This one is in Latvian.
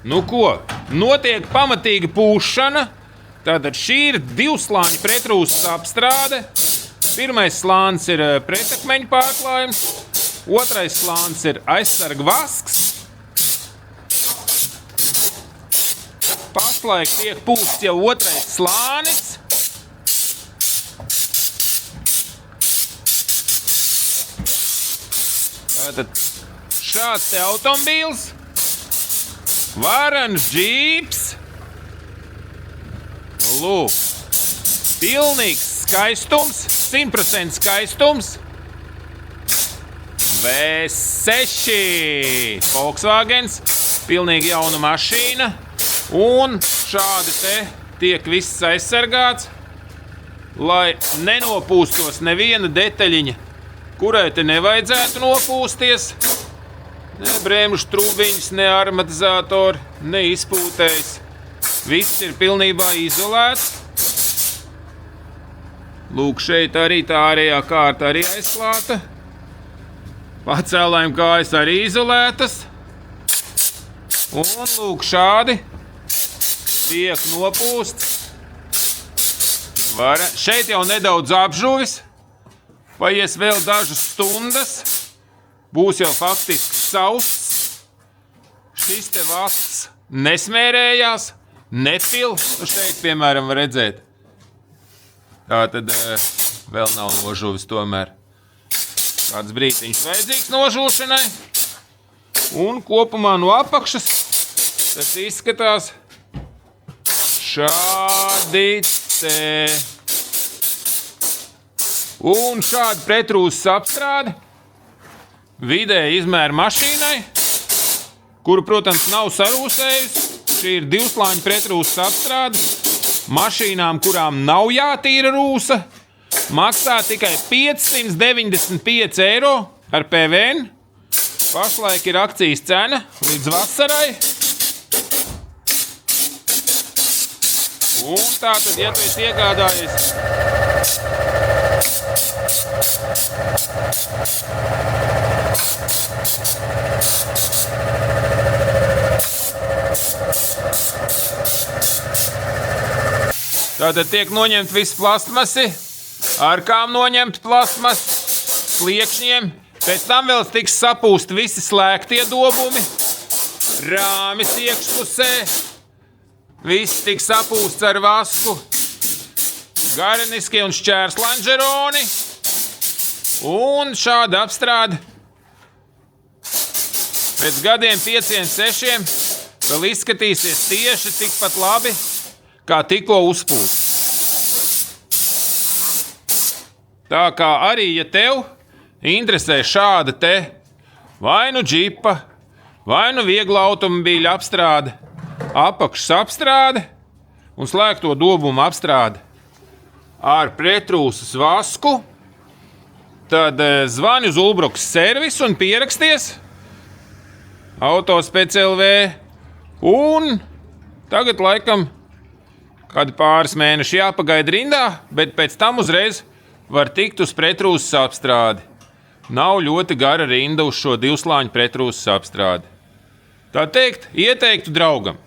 Nu ko, notiek pamatīga pūšana. Tātad šī ir divslāņu pretrūsas apstrāde. Pirmais slānis ir pretakmeņu pārklājums, otrais slānis ir aizsarga vasks. Pašlaik tiek pūsts jau otrais slānis. Tātad šāds te automobīls, varans džīps. Lūk, pilnīgs skaistums, 100% skaistums. V6 Volkswagens, pilnīgi jauna mašīna. Un šādi te tiek viss aizsargāts, lai nenopūstos neviena detaļiņa, kurai te nevajadzētu nopūsties. Ne bremžu trubiņas, ne armatizatori, ne izpūtējs. Viss ir pilnībā izolēts. Lūk, šeit arī tā ārējā kārta arī aizklāta. Pacēlājuma kājas arī izolētas. Un lūk, šādi tiek nopūsts. Šeit jau nedaudz apžuvis. Paies vēl dažas stundas. Būs jau faktiski sausts. Šis te vasks nesmērējās. Nepil, šeit, piemēram, var redzēt. Tā tad vēl nav nožuvis tomēr. Kāds brītiņš vajadzīgs nožūšanai. Un kopumā no apakšas tas izskatās šādi te. Un šādi pretrūsas apstrāde vidēji izmēra mašīnai, kuru, protams, nav sarūsējusi. Šī ir divslāņu pretrūsas apstrāde. Mašīnām, kurām nav jātīra rūsa, maksā tikai 595 eiro ar PVN. Pašlaik ir akcijas cena līdz vasarai. Un tātad, ja tu esi iegādājies Tātad tiek noņemt visi plastmasi, ārkām noņemt plastmasi, sliekšņiem, pēc tam vēl tiks sapūst visi slēgtie dobumi, rāmis iekšpusē, viss tiks sapūsts ar vasku, gareniskie un šķērslanžeroni, un šāda apstrāde pēc gadiem 5-6 vēl izskatīsies tieši tikpat labi, kā tikko uzpūst. Tā kā arī, ja tev interesē šāda te vai nu džipa, vai nu viegla automobīļa apstrāde, apakšas apstrāde un slēgto dobumu apstrāde ar pretrūsas vasku, tad zvani uz Ulbrukas servisu un pieraksties Autospec.lv. Un tagad laikam kādi pāris mēneši jāpagaida rindā, bet pēc tam uzreiz var tikt uz pretrūsas apstrādi. Nav ļoti gara rinda uz šo divslāņu pretrūsas apstrādi. Tā teikt, ieteiktu draugam.